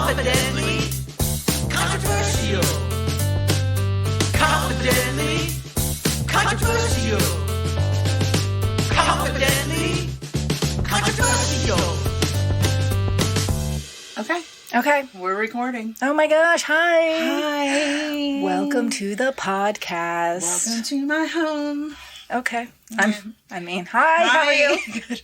Confidently controversial. Confidently controversial. Confidently controversial. Okay. We're recording. Oh my gosh. Hi. Hi. Welcome to the podcast. Welcome to my home. Okay. Yeah. Hi. How are you? Good.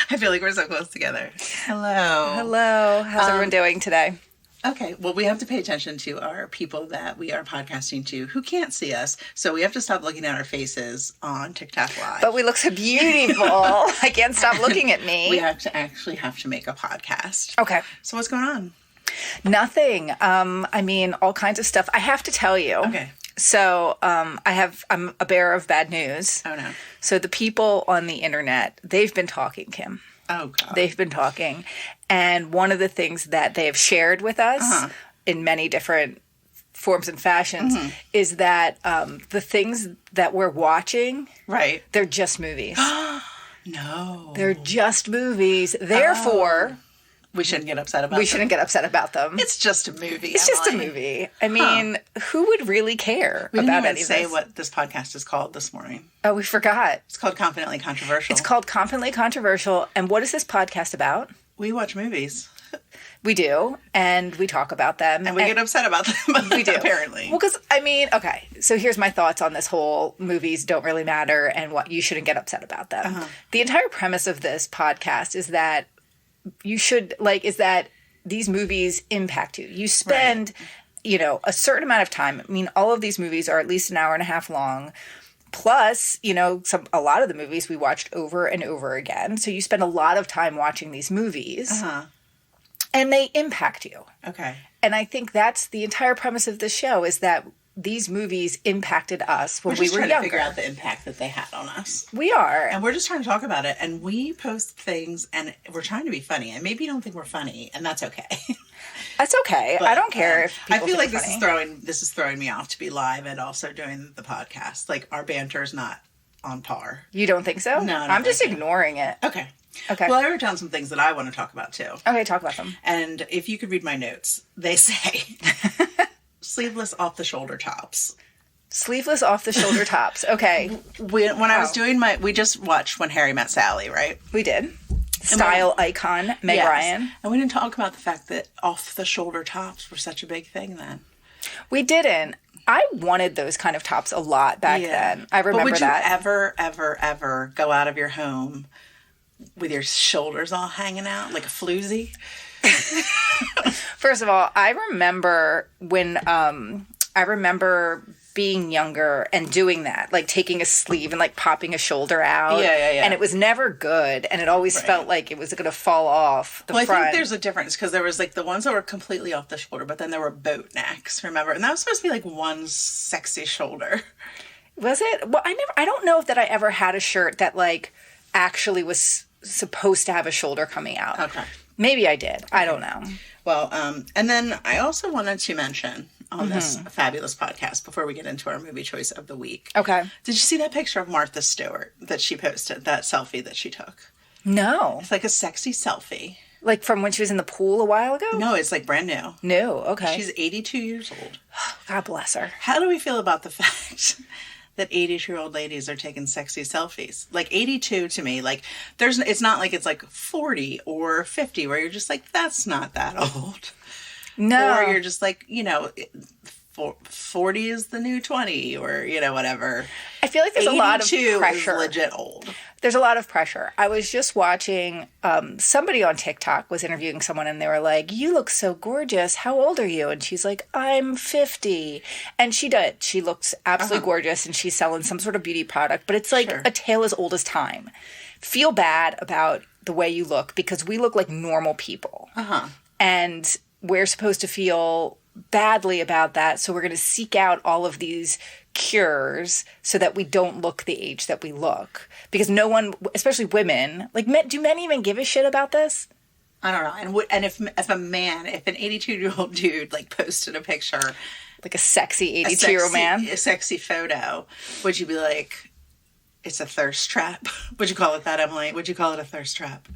I feel like we're so close together. Hello. Hello. How's everyone doing today? Okay, well, we have to pay attention to our people that we are podcasting to who can't see us, so we have to stop looking at our faces on TikTok Live. But we look so beautiful. I can't stop looking at me. We actually have to make a podcast. Okay. So what's going on? Nothing. All kinds of stuff. I have to tell you. Okay. So I'm a bearer of bad news. Oh, no. So the people on the internet, they've been talking, Kim. Oh, God. They've been talking. And one of the things that they have shared with us in many different forms and fashions is that the things that we're watching, Right. they're just movies. No. They're just movies. Therefore, We shouldn't get upset about we shouldn't get upset about them. It's just a movie, It's just a Emily. movie. I mean, who would really care We about didn't any even of say this? what this podcast is called this morning. Oh, we forgot. It's called Confidently Controversial. It's called Confidently Controversial. And what is this podcast about? We watch movies. We do, and we talk about them. And we get upset about them. We do. Apparently. Well, because, okay, so here's my thoughts on this whole movies don't really matter and what you shouldn't get upset about them. The entire premise of this podcast is that these movies impact you. You spend, a certain amount of time. I mean, all of these movies are at least an hour and a half long. Plus, a lot of the movies we watched over and over again. So you spend a lot of time watching these movies. And they impact you. Okay. And I think that's the entire premise of the show is that these movies impacted us when we were trying younger. to figure out the impact that they had on us. We are. And we're just trying to talk about it. And we post things and we're trying to be funny. And maybe you don't think we're funny, and that's okay. That's okay. I don't care if people I feel like think this is throwing me off to be live and also doing the podcast. Like, our banter is not on par. You don't think so? No, I don't I'm just think so. ignoring it. Okay. Okay. Well, I wrote down some things that I want to talk about too. Okay, talk about them. And if you could read my notes, they say sleeveless off the shoulder tops. Sleeveless off the shoulder tops. Okay. When I was doing we just watched When Harry Met Sally, right? We did. Style icon, Meg Yes. Ryan. And we didn't talk about the fact that off the shoulder tops were such a big thing then. We didn't. I wanted those kind of tops a lot back then. I remember but would that. you ever go out of your home with your shoulders all hanging out like a floozy? First of all, I remember when being younger and doing that, like taking a sleeve and like popping a shoulder out. Yeah. And it was never good, and it always felt like it was going to fall off the front. I think there's a difference because there was like the ones that were completely off the shoulder, but then there were boat necks, remember? And that was supposed to be like one sexy shoulder. Was it? Well, I don't know if that I ever had a shirt that like actually was supposed to have a shoulder coming out. Okay. Maybe I did. I don't know. Well, and then I also wanted to mention on this fabulous podcast before we get into our movie choice of the week. Okay. Did you see that picture of Martha Stewart that she posted, that selfie that she took? No. It's like a sexy selfie. Like from when she was in the pool a while ago? No, it's like brand new. No, okay. She's 82 years old. God bless her. How do we feel about the fact that 82-year-old ladies are taking sexy selfies? Like 82 to me, like it's not like it's like 40 or 50 where you're just like, that's not that old. No. Or you're just like, 40 is the new 20 or, whatever. I feel like there's a lot of 82 pressure. is legit old. There's a lot of pressure. I was just watching, somebody on TikTok was interviewing someone and they were like, you look so gorgeous. How old are you? And she's like, I'm 50. And she did. She looks absolutely gorgeous and she's selling some sort of beauty product. But it's like a tale as old as time. Feel bad about the way you look because we look like normal people. And we're supposed to feel badly about that. So we're going to seek out all of these cures so that we don't look the age that we look. Because no one, especially women, like do men even give a shit about this? I don't know. And if an 82-year-old dude like posted a picture, like a sexy 82-year-old man, a sexy photo, would you be like, it's a thirst trap? Would you call it that, Emily? Would you call it a thirst trap?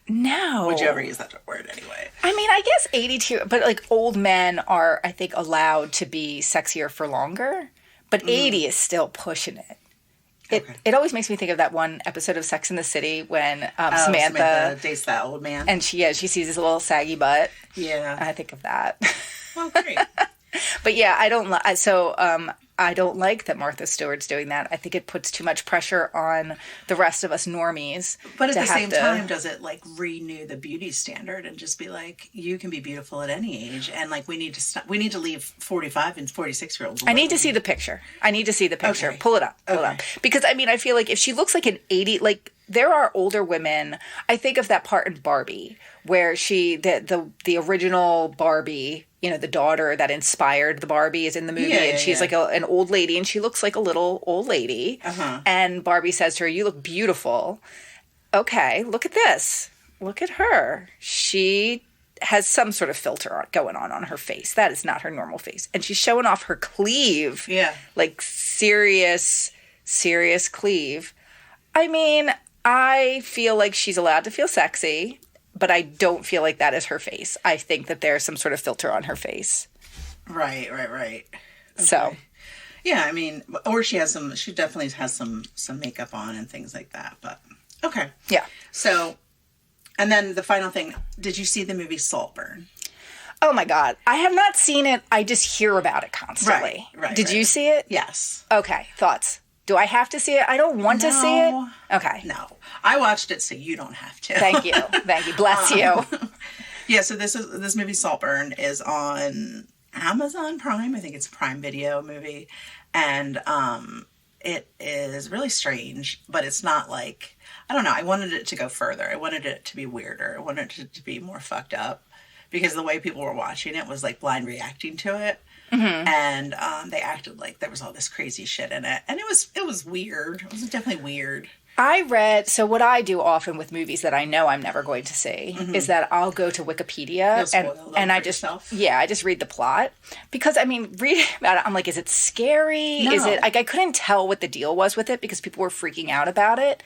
No. Would you ever use that word anyway? I mean, mean, I guess 82, but like old men are, I think, allowed to be sexier for longer. But 80 is still pushing it. It always makes me think of that one episode of Sex and the City when Samantha dates that old man. And she sees his little saggy butt. Yeah. I think of that. Well, great. But yeah, I don't like that Martha Stewart's doing that. I think it puts too much pressure on the rest of us normies. But at the same time, does it like renew the beauty standard and just be like, you can be beautiful at any age, and like we need to leave 45 and 46-year-olds alone. I need to see the picture. Okay. Pull it up. Because I mean, I feel like if she looks like an 80, like there are older women. I think of that part in Barbie where the original Barbie, you know, the daughter that inspired the Barbie is in the movie, and she's like an old lady, and she looks like a little old lady. And Barbie says to her, "You look beautiful." Okay, look at this. Look at her. She has some sort of filter going on her face. That is not her normal face, and she's showing off her cleave. Yeah, like serious cleave. I mean, I feel like she's allowed to feel sexy. But I don't feel like that is her face. I think that there's some sort of filter on her face. Right. Okay. So. Yeah, I mean, or she definitely has some makeup on and things like that. But, okay. Yeah. So, and then the final thing, did you see the movie Saltburn? Oh my God. I have not seen it. I just hear about it constantly. Right. Did you see it? Yes. Okay. Thoughts? Do I have to see it? I don't want to see it. Okay. No. I watched it so you don't have to. Thank you. Bless you. Yeah, so this movie Saltburn is on Amazon Prime. I think it's a Prime Video movie. And it is really strange, but it's not like, I don't know, I wanted it to go further. I wanted it to be weirder. I wanted it to be more fucked up because the way people were watching it was like blind reacting to it. And they acted like there was all this crazy shit in it. And it was weird. It was definitely weird. So what I do often with movies that I know I'm never going to see is that I'll go to Wikipedia and I just read the plot. Because I mean, reading about it, I'm like, is it scary? No. Is it like, I couldn't tell what the deal was with it because people were freaking out about it.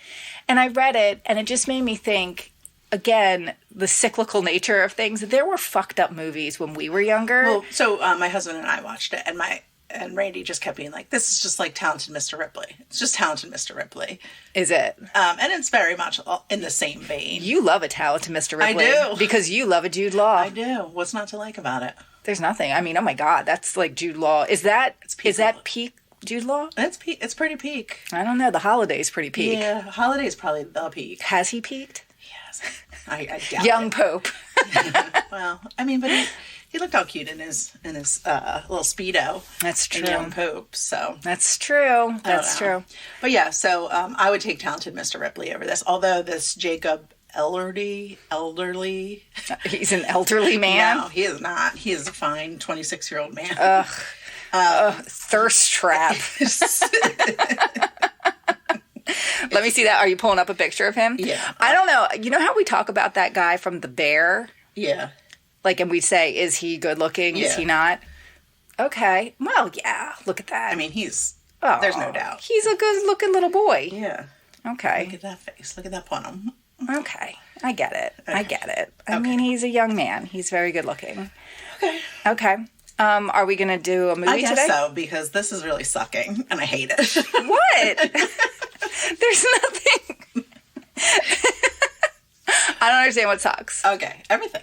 And I read it and it just made me think, again, the cyclical nature of things. There were fucked up movies when we were younger. Well, so my husband and I watched it, and Randy just kept being like, "This is just like Talented Mr. Ripley. It's just Talented Mr. Ripley." Is it? And it's very much in the same vein. You love a Talented Mr. Ripley. I do, because you love a Jude Law. I do. What's not to like about it? There's nothing. I mean, oh my God, that's like Jude Law. Is that peak Jude Law? It's pretty peak. I don't know. The Holiday's pretty peak. Yeah, Holiday's probably the peak. Has he peaked? Yes. I doubt Young it. Pope. Well, I mean, but he looked all cute in his little Speedo. That's true. Young Pope, so. That's true. That's true. But yeah, so I would take Talented Mr. Ripley over this. Although this Jacob elderly. He's an elderly man? No, he is not. He is a fine 26-year-old man. Thirst trap. Let me see that. Are you pulling up a picture of him? Yeah. I don't know. You know how we talk about that guy from The Bear? Yeah. Like, and we say, is he good looking? Yeah. Is he not? Okay. Well, yeah. Look at that. I mean, there's no doubt. He's a good looking little boy. Yeah. Okay. Look at that face. Look at that punum. Okay. I get it. I mean, he's a young man. He's very good looking. Okay. Are we going to do a movie today? I guess so, because this is really sucking, and I hate it. What? There's nothing. I don't understand what sucks. Okay, everything.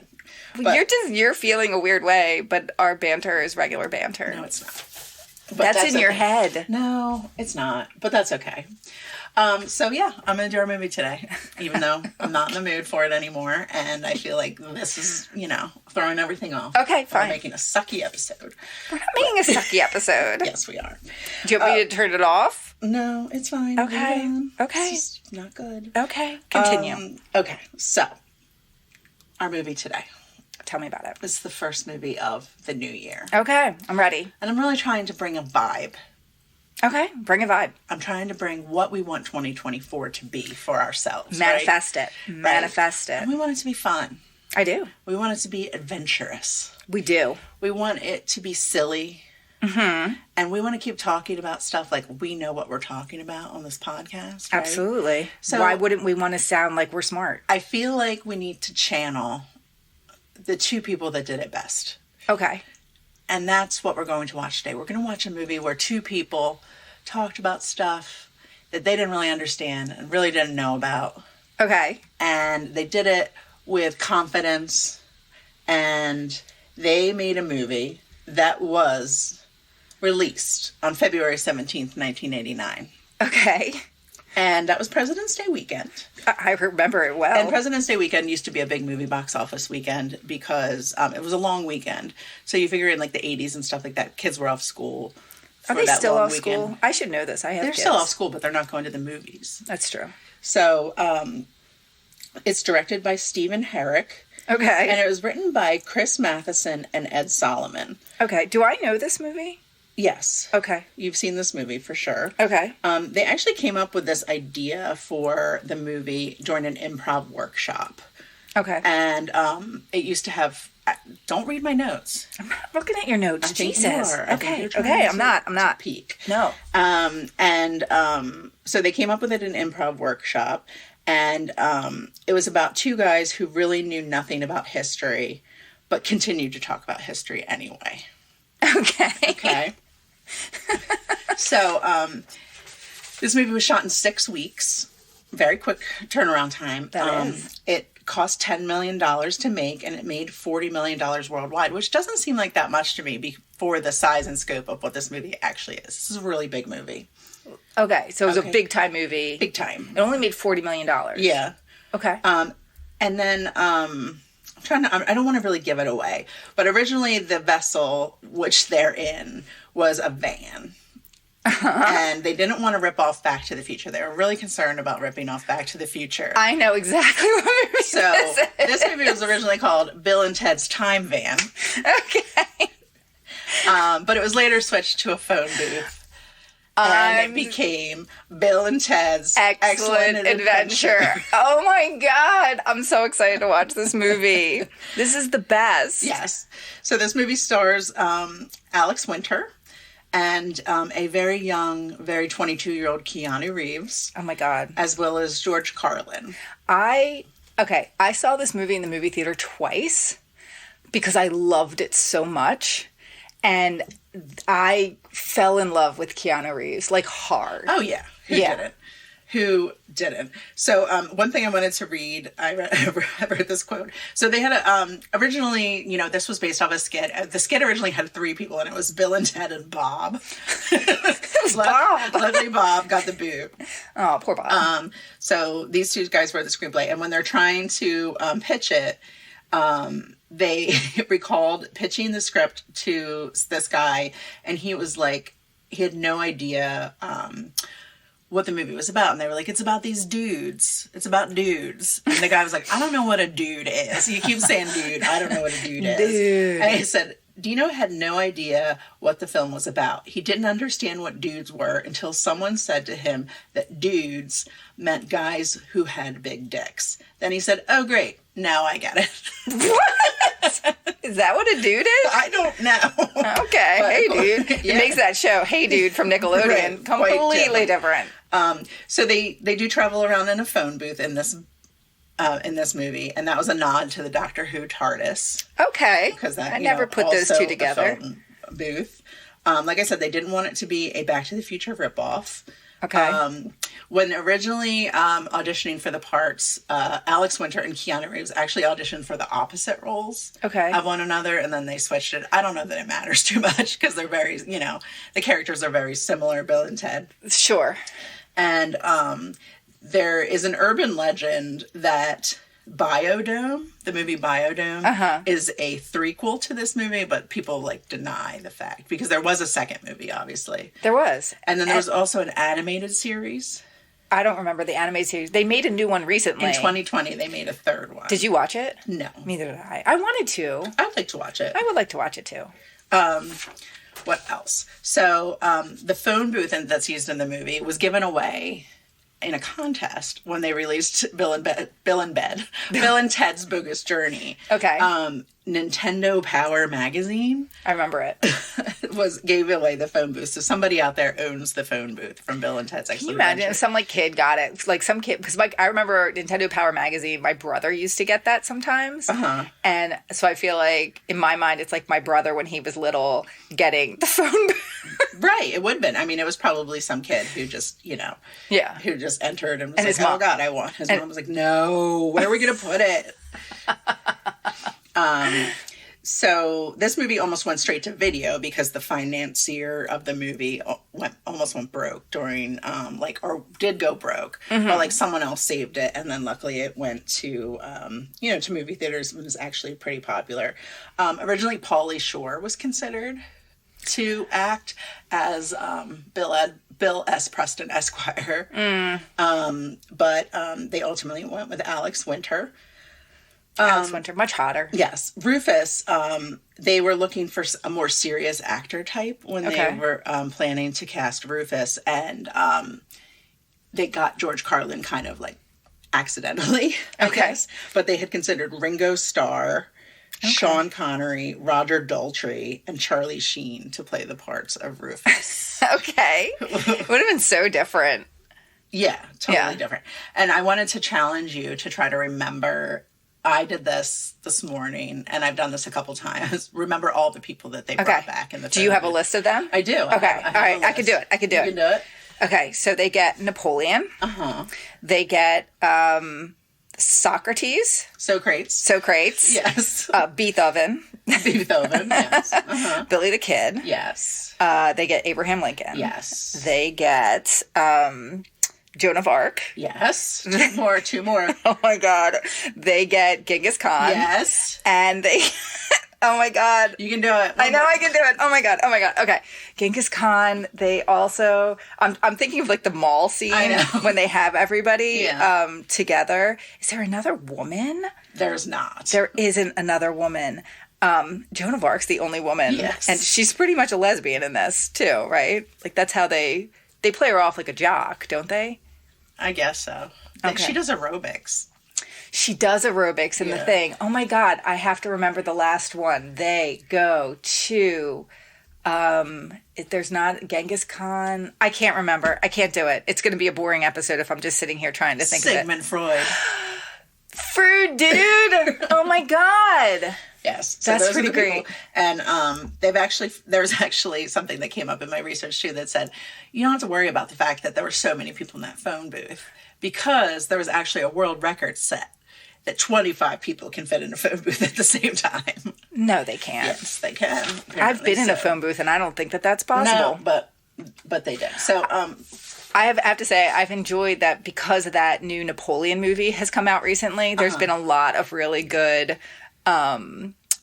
But you're feeling a weird way, but our banter is regular banter. No, it's not. But that's in your head. No, it's not. But that's okay. So yeah, I'm going to do our movie today, even though I'm not in the mood for it anymore. And I feel like this is, throwing everything off. Okay, fine. We're making a sucky episode. We're not making a sucky episode. Yes, we are. Do you want me to turn it off? No, it's fine. Okay. Okay. It's just not good. Okay. Continue. Okay, so our movie today. Tell me about it. It's the first movie of the new year. Okay, I'm ready. And I'm really trying to bring a vibe. Okay, bring a vibe. I'm trying to bring what we want 2024 to be for ourselves. Manifest it. Manifest it. And we want it to be fun. I do. We want it to be adventurous. We do. We want it to be silly. Mm-hmm. And we want to keep talking about stuff like we know what we're talking about on this podcast. Right? Absolutely. So why wouldn't we want to sound like we're smart? I feel like we need to channel the two people that did it best. Okay. And that's what we're going to watch today. We're going to watch a movie where two people talked about stuff that they didn't really understand and really didn't know about. Okay. And they did it with confidence, and they made a movie that was released on February 17th, 1989. Okay. And that was President's Day weekend. I remember it well. And President's Day weekend used to be a big movie box office weekend because it was a long weekend. So you figure in like the 80s and stuff like that, kids were off school. Are they still off school? I should know this. I have They're kids. still off school, but they're not going to the movies. That's true. So it's directed by Stephen Herrick. Okay. And it was written by Chris Matheson and Ed Solomon. Okay. Do I know this movie? Yes. Okay. You've seen this movie for sure. Okay. They actually came up with this idea for the movie during an improv workshop. Okay. And it used to have... Don't read my notes. I'm not looking at your notes. I think Jesus. you are. Okay. Okay. I'm not. Peek. No. So they came up with it in an improv workshop. And it was about two guys who really knew nothing about history, but continued to talk about history anyway. Okay. Okay. So, this movie was shot in 6 weeks. Very quick turnaround time. That is. It cost $10 million to make, and it made $40 million worldwide, which doesn't seem like that much to me for the size and scope of what this movie actually is. This is a really big movie. Okay. So it was a big time movie. Big time. It only made $40 million. Yeah. Okay. And then, I don't want to really give it away, but originally the vessel which they're in was a van. And they didn't want to rip off Back to the Future. They were really concerned about ripping off Back to the Future. I know exactly what movie this movie was originally called Bill and Ted's Time Van. Okay. But it was later switched to a phone booth. And it became Bill and Ted's Excellent Adventure. Oh my God. I'm so excited to watch this movie. This is the best. Yes. So this movie stars Alex Winter and a very young, very 22-year-old Keanu Reeves. Oh my God. As well as George Carlin. I saw this movie in the movie theater twice because I loved it so much. And I fell in love with Keanu Reeves, like hard. Oh, yeah. Who didn't? So, one thing I wanted to read, I read this quote. So they had originally, this was based off a skit. The skit originally had 3 people, and it was Bill and Ted and Bob. It was Bob. Lovely Bob got the boot. Oh, poor Bob. So these 2 guys wrote the screenplay, and when they're trying to pitch it, they recalled pitching the script to this guy, and he was like, he had no idea what the movie was about. And they were like, it's about these dudes. It's about dudes. And the guy was like, I don't know what a dude is. He keeps saying dude. I don't know what a dude is. Dude. And he said, Dino had no idea what the film was about. He didn't understand what dudes were until someone said to him that dudes meant guys who had big dicks. Then he said, oh, great. Now I get it. What? Is that what a dude is? I don't know. Okay. But, Hey, dude. yeah. It makes that show, Hey Dude, from Nickelodeon, Right. completely different. So they do travel around in a phone booth in this movie, and that was a nod to the Doctor Who TARDIS. Okay. Because that, I never put those also two together. a phone booth. Like I said, they didn't want it to be a Back to the Future ripoff. Okay. When originally auditioning for the parts, Alex Winter and Keanu Reeves actually auditioned for the opposite roles of one another, and then they switched it. I don't know that it matters too much because they're very, the characters are very similar, Bill and Ted. Sure. And there is an urban legend that Biodome, the movie Biodome, is a threequel to this movie, but people deny the fact because there was a second movie, obviously. There was. And then there was also an animated series. I don't remember the animated series. They made a new one recently. In 2020, they made a third one. Did you watch it? No. Neither did I. I wanted to. I'd like to watch it. I would like to watch it too. What else? So the phone booth that's used in the movie was given away in a contest when they released Bill and Ted's Bogus Journey. Okay. Nintendo Power magazine I remember it. gave away the phone booth. So somebody out there owns the phone booth from Bill and Ted's Excellent Can you imagine Adventure. if some like kid got it? Like some kid, because like I remember Nintendo Power magazine. My brother used to get that sometimes, and so I feel like in my mind it's like my brother when he was little getting the phone booth. Right, it would have been. I mean, it was probably some kid who just, who just entered and was like, oh God, I want. His mom was like, no, where are we going to put it? So this movie almost went straight to video because the financier of the movie almost went broke during, or did go broke, but like someone else saved it. And then luckily it went to, to movie theaters. It was actually pretty popular. Originally, Pauly Shore was considered to act as Bill S. Preston Esquire. But they ultimately went with Alex Winter. Alex Winter, much hotter. Yes. Rufus, they were looking for a more serious actor type when they were planning to cast Rufus. And they got George Carlin kind of like accidentally, I guess. But they had considered Ringo Starr, Sean Connery, Roger Daltrey, and Charlie Sheen to play the parts of Rufus. Okay. It would have been so different. Yeah, totally different. And I wanted to challenge you to try to remember. I did this morning, and I've done this a couple times. Remember all the people that they brought back in the. Do you have a list of them? I do. Okay. All right. I can do it. You can do it. Okay. So they get Napoleon. They get Socrates. Socrates. Yes. Beethoven, Beethoven. yes. Billy the Kid. Yes. They get Abraham Lincoln. Yes. They get Joan of Arc. Yes. Two more. Oh my God. They get Genghis Khan. Yes. And they... Oh my God. You can do it. I know I can do it. Oh my God. Okay. Genghis Khan, they also... I'm thinking of like the mall scene when they have everybody together. Is there another woman? There's not. There isn't another woman. Joan of Arc's the only woman. Yes. And she's pretty much a lesbian in this too, right? Like that's how they play her off like a jock, don't they? I guess so. Okay. She does aerobics. She does aerobics in the thing. Oh my God, I have to remember the last one. They go to, there's not Genghis Khan. I can't remember. I can't do it. It's going to be a boring episode if I'm just sitting here trying to think of it. Sigmund Freud. Freud, dude. Oh my God. Yes. So that's those pretty are the great. People. And there's actually something that came up in my research too that said, you don't have to worry about the fact that there were so many people in that phone booth because there was actually a world record set that 25 people can fit in a phone booth at the same time. No, they can't. Yes, they can. I've been in a phone booth and I don't think that that's possible. No, but they did. So, I have to say, I've enjoyed that because of that new Napoleon movie has come out recently. There's been a lot of really good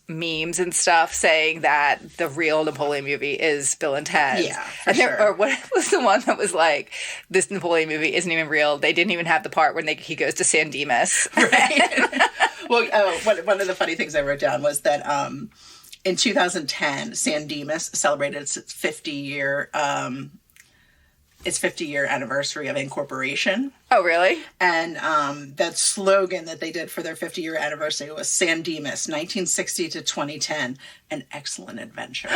memes and stuff saying that the real Napoleon movie is Bill and Ted. Yeah, for sure. Or what was the one that was like, this Napoleon movie isn't even real. They didn't even have the part when he goes to San Dimas. Right. Well, one of the funny things I wrote down was that in 2010, San Dimas celebrated its 50-year anniversary of incorporation. Oh, really? And that slogan that they did for their 50-year anniversary was San Dimas, 1960 to 2010, an excellent adventure.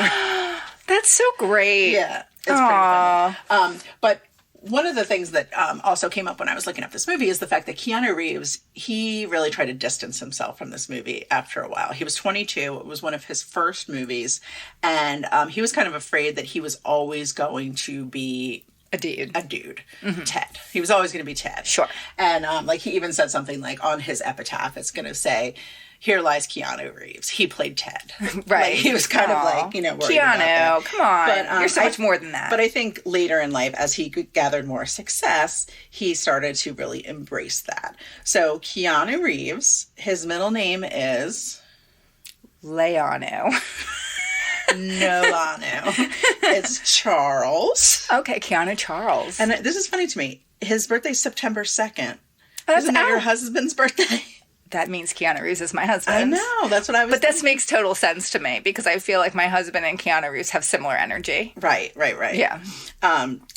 That's so great. Yeah, it's pretty funny. But one of the things that also came up when I was looking up this movie is the fact that Keanu Reeves, he really tried to distance himself from this movie after a while. He was 22. It was one of his first movies. And he was kind of afraid that he was always going to be a dude. Mm-hmm. Ted. He was always going to be Ted. Sure. And he even said something like on his epitaph, it's going to say, "Here lies Keanu Reeves. He played Ted." Right. He was kind of worried Keanu, about that. Come on. But, you're so much more than that. But I think later in life, as he gathered more success, he started to really embrace that. So Keanu Reeves, his middle name is Leano. Nolano. It's Charles. Okay, Keanu Charles. And this is funny to me. His birthday's September 2nd. That's Isn't that your husband's birthday? That means Keanu Reeves is my husband. I know. That's what I was But this makes total sense to me because I feel like my husband and Keanu Reeves have similar energy. Right. Yeah.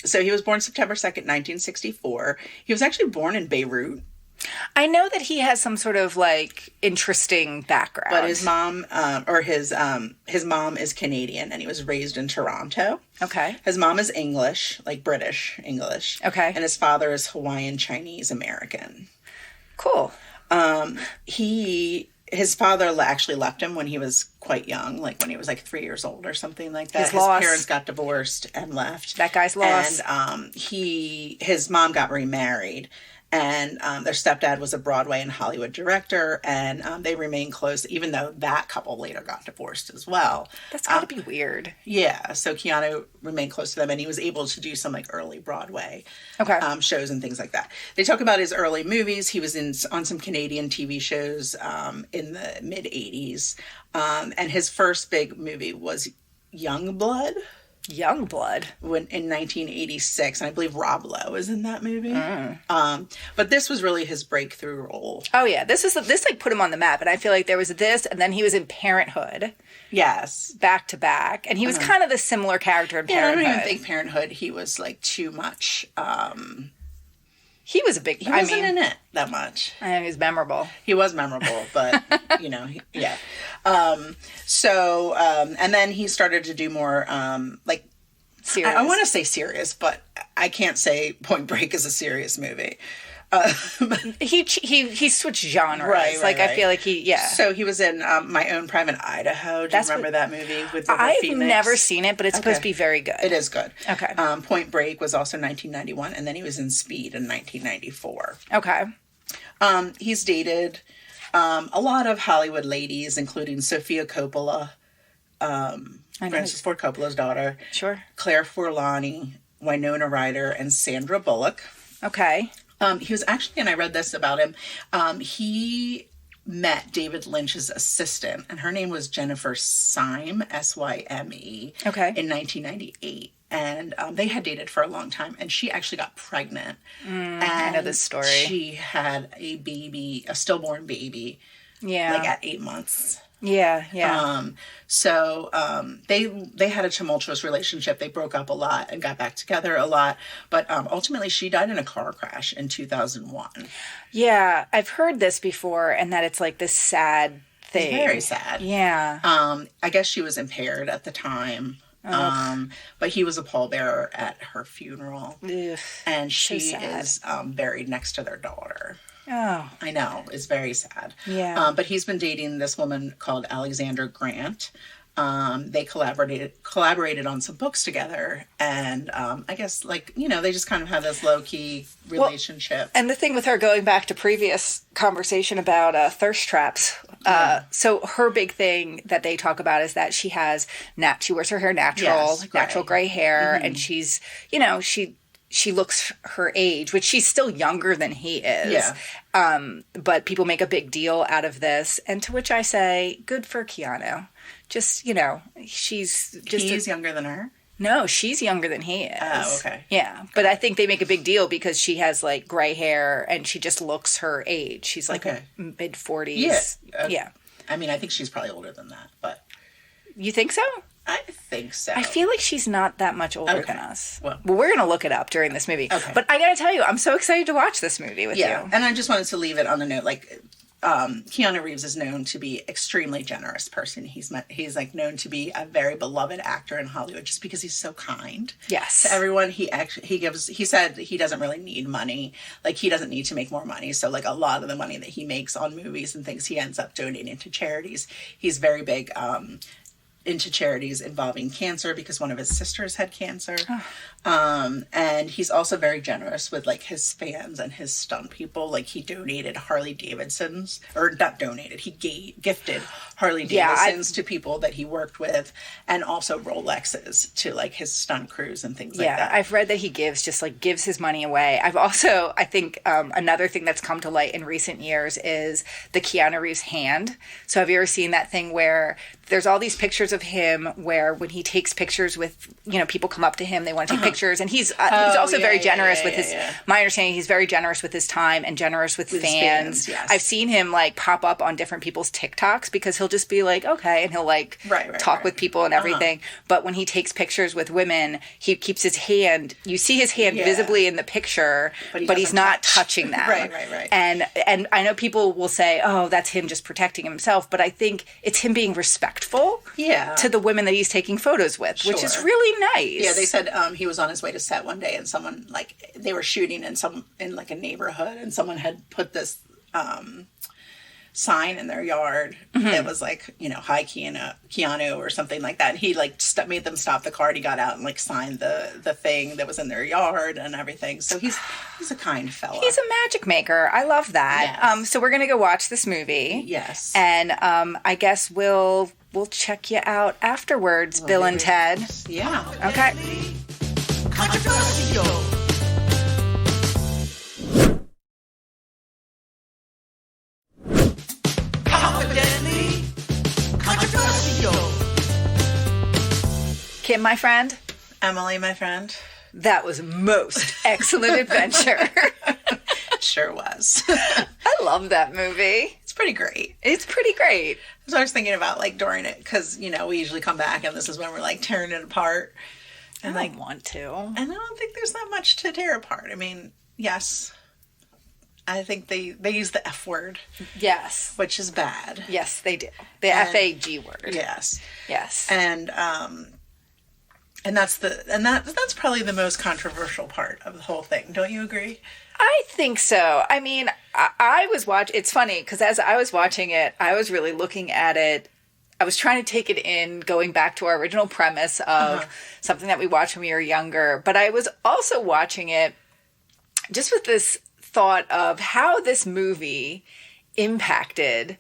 So he was born September 2nd, 1964. He was actually born in Beirut. I know that he has some sort of like interesting background. But his mom, his mom is Canadian, and he was raised in Toronto. Okay. His mom is English, like British English. Okay. And his father is Hawaiian Chinese American. Cool. His father actually left him when he was quite young, like when he was like 3 years old or something like that. His parents got divorced and left. That guy's lost. And his mom got remarried. And their stepdad was a Broadway and Hollywood director, and they remained close, even though that couple later got divorced as well. That's got to be weird. Yeah, so Keanu remained close to them, and he was able to do some like early Broadway shows and things like that. They talk about his early movies. He was on some Canadian TV shows in the mid '80s, and his first big movie was Youngblood. Youngblood. In 1986, and I believe Rob Lowe is in that movie. But this was really his breakthrough role. Oh yeah, this like put him on the map, and I feel like there was this, and then he was in Parenthood. Yes, back to back, and he was kind of the similar character in Parenthood. I don't even think Parenthood. He was like too much. He was a big. He wasn't in it that much. I know he was memorable. He was memorable, but yeah. And then he started to do more like serious. I want to say serious, but I can't say Point Break is a serious movie. He switched genres. Right. I feel like So he was in My Own Private Idaho. Do you remember that movie with River I've Phoenix? never seen it, but it's supposed to be very good. It is good. Okay. Point Break was also 1991, and then he was in Speed in 1994. Okay. He's dated a lot of Hollywood ladies, including Sofia Coppola, Francis Ford Coppola's daughter. Sure. Claire Forlani, Winona Ryder, and Sandra Bullock. Okay. He was actually, and I read this about him, he met David Lynch's assistant, and her name was Jennifer Syme, Syme, in 1998. And they had dated for a long time, and she actually got pregnant. And I know this story. She had a baby, a stillborn baby, like at 8 months. Yeah. They had a tumultuous relationship. They broke up a lot and got back together a lot. But ultimately, she died in a car crash in 2001. Yeah, I've heard this before, and that it's like this sad thing. It's very sad. Yeah. I guess she was impaired at the time. But he was a pallbearer at her funeral. Ugh, and she is buried next to their daughter. Oh. I know. It's very sad. Yeah. But he's been dating this woman called Alexandra Grant. They collaborated on some books together. And I guess, they just kind of have this low-key relationship. And the thing with her, going back to previous conversation about thirst traps, so her big thing that they talk about is that she has, she wears her hair natural, natural gray hair, and she's, she looks her age, which she's still younger than he is. Yeah. But people make a big deal out of this. And to which I say, good for Keanu. Just, she's just... He's younger than her? No, she's younger than he is. Oh, okay. Yeah. But I think they make a big deal because she has, gray hair and she just looks her age. She's, mid-40s. Yeah. I mean, I think she's probably older than that, but... You think so? I think so. I feel like she's not that much older than us. Well, we're going to look it up during this movie. Okay. But I got to tell you, I'm so excited to watch this movie with you. And I just wanted to leave it on a note, Keanu Reeves is known to be extremely generous person. He's known to be a very beloved actor in Hollywood just because he's so kind. Yes. To everyone. He said he doesn't really need money. He doesn't need to make more money. So a lot of the money that he makes on movies and things, he ends up donating to charities. He's very big into charities involving cancer because one of his sisters had cancer. And he's also very generous with his fans and his stunt people. He donated Harley Davidsons, or not donated, he gifted Harley Davidsons to people that he worked with, and also Rolexes to his stunt crews and things like that. Yeah, I've read that he gives his money away. I've also, I think another thing that's come to light in recent years is the Keanu Reeves hand. So have you ever seen that thing where there's all these pictures pictures of him where when he takes pictures with, people come up to him, they want to take pictures. And he's also very generous with his, my understanding, he's very generous with his time and generous with fans. Yes. I've seen him like pop up on different people's TikToks because he'll just be like, okay. And he'll like talk with people and everything. But when he takes pictures with women, he keeps his hand, you see his hand visibly in the picture, but he's not touching them. Right. And I know people will say, oh, that's him just protecting himself. But I think it's him being respectful to the women that he's taking photos with, which is really nice. Yeah, they said he was on his way to set one day and someone, like, they were shooting in like a neighborhood and someone had put this sign in their yard that was like, hi Keanu or something like that. And he like made them stop the car and he got out and like signed the thing that was in their yard and everything. So he's a kind fellow. He's a magic maker. I love that. Yes. So we're going to go watch this movie. Yes. And I guess we'll check you out afterwards, Bill and Ted. Yeah. Okay. Controversial. Confidently controversial. Kim, my friend. Emily, my friend. That was most excellent adventure. Sure was. I love that movie. It's pretty great. It's pretty great. So I was thinking about like during it because we usually come back and this is when we're like tearing it apart. And I don't want to. And I don't think there's that much to tear apart. I mean, yes, I think they use the F word. Yes. Which is bad. Yes, they do. The F-A-G word. Yes. Yes. And that's probably the most controversial part of the whole thing. Don't you agree? I think so. I mean, I was watching, it's funny because as I was watching it, I was really looking at it. I was trying to take it in, going back to our original premise of something that we watched when we were younger. But I was also watching it just with this thought of how this movie impacted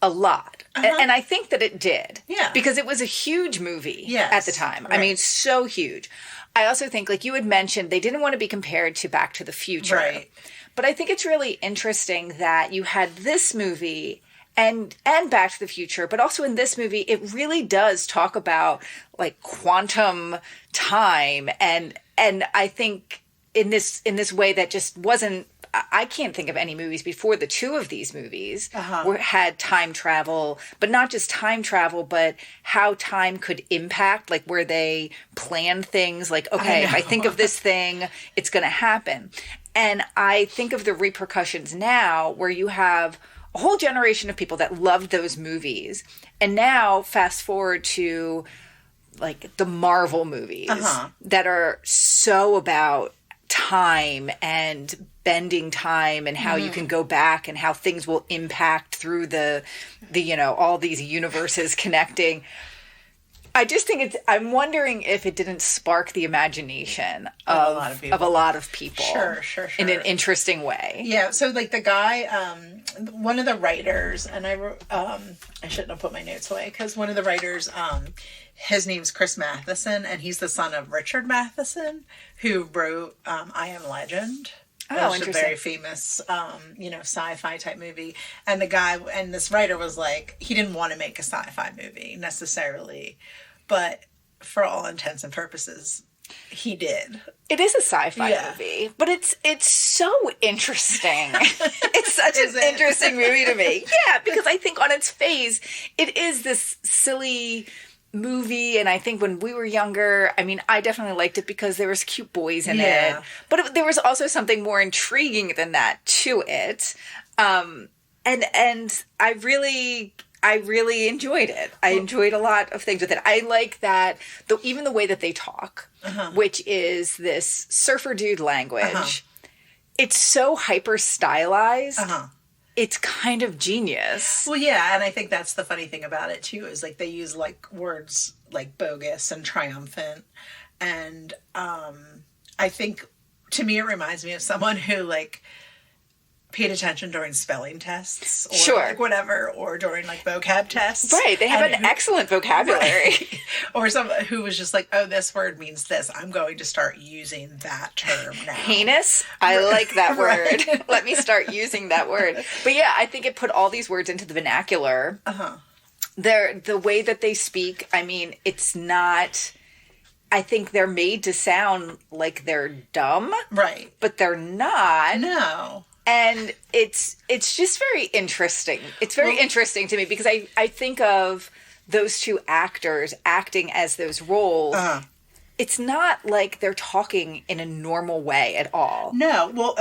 a lot. And I think that it did. Yeah. Because it was a huge movie at the time. Right. I mean, so huge. I also think, like you had mentioned, they didn't want to be compared to Back to the Future. Right. But I think it's really interesting that you had this movie and Back to the Future, but also in this movie, it really does talk about like quantum time, and I think in this way that just wasn't. I can't think of any movies before the two of these movies had time travel, but not just time travel, but how time could impact, like where they plan things like, okay, if I think of this thing, it's going to happen. And I think of the repercussions now where you have a whole generation of people that loved those movies. And now fast forward to like the Marvel movies that are so about time and bending time and how you can go back and how things will impact through the all these universes connecting. I just think I'm wondering if it didn't spark the imagination of a lot of people. Sure. In an interesting way. Yeah. So like the guy, one of the writers, and I shouldn't have put my notes away because one of the writers, his name's Chris Matheson, and he's the son of Richard Matheson, who wrote I Am Legend. Oh, which is a interesting. very famous, sci-fi type movie. And the guy, and this writer was like, he didn't want to make a sci-fi movie necessarily, but for all intents and purposes, he did. It is a sci-fi movie, but it's so interesting. It's such an interesting movie to me. Yeah, because I think on its face, it is this silly movie, and I think when we were younger, I mean, I definitely liked it because there was cute boys in it, but there was also something more intriguing than that to it, and I really enjoyed it. I enjoyed a lot of things with it. I like that, even the way that they talk, which is this surfer dude language. It's so hyper stylized. It's kind of genius. Well, yeah, and I think that's the funny thing about it too, is like they use like words like bogus and triumphant, and I think to me it reminds me of someone who like paid attention during spelling tests or like whatever, or during like vocab tests. Right, they have an excellent vocabulary. Right. Or someone who was just like, oh, this word means this. I'm going to start using that term now. Heinous? I like that word. Let me start using that word. But yeah, I think it put all these words into the vernacular. the way that they speak, I mean, it's not, I think they're made to sound like they're dumb. Right. But they're not. No. And it's just very interesting. It's very interesting to me because I think of those two actors acting as those roles. It's not like they're talking in a normal way at all. No. Well,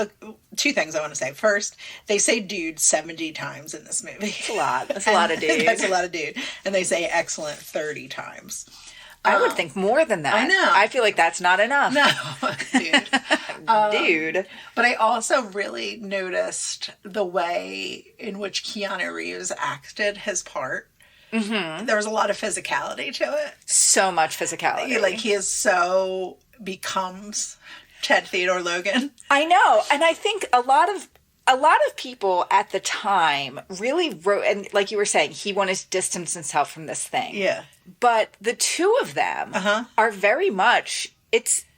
two things I want to say. First, they say dude 70 times in this movie. That's a lot. That's a lot of dude. That's a lot of dude. And they say excellent 30 times. I would think more than that. I know. I feel like that's not enough. No, dude. Dude. But I also really noticed the way in which Keanu Reeves acted his part. Mm-hmm. There was a lot of physicality to it. So much physicality. Like, he is so becomes Ted Theodore Logan. I know. And I think a lot of people at the time really wrote, and like you were saying, he wanted to distance himself from this thing. Yeah. But the two of them are very much,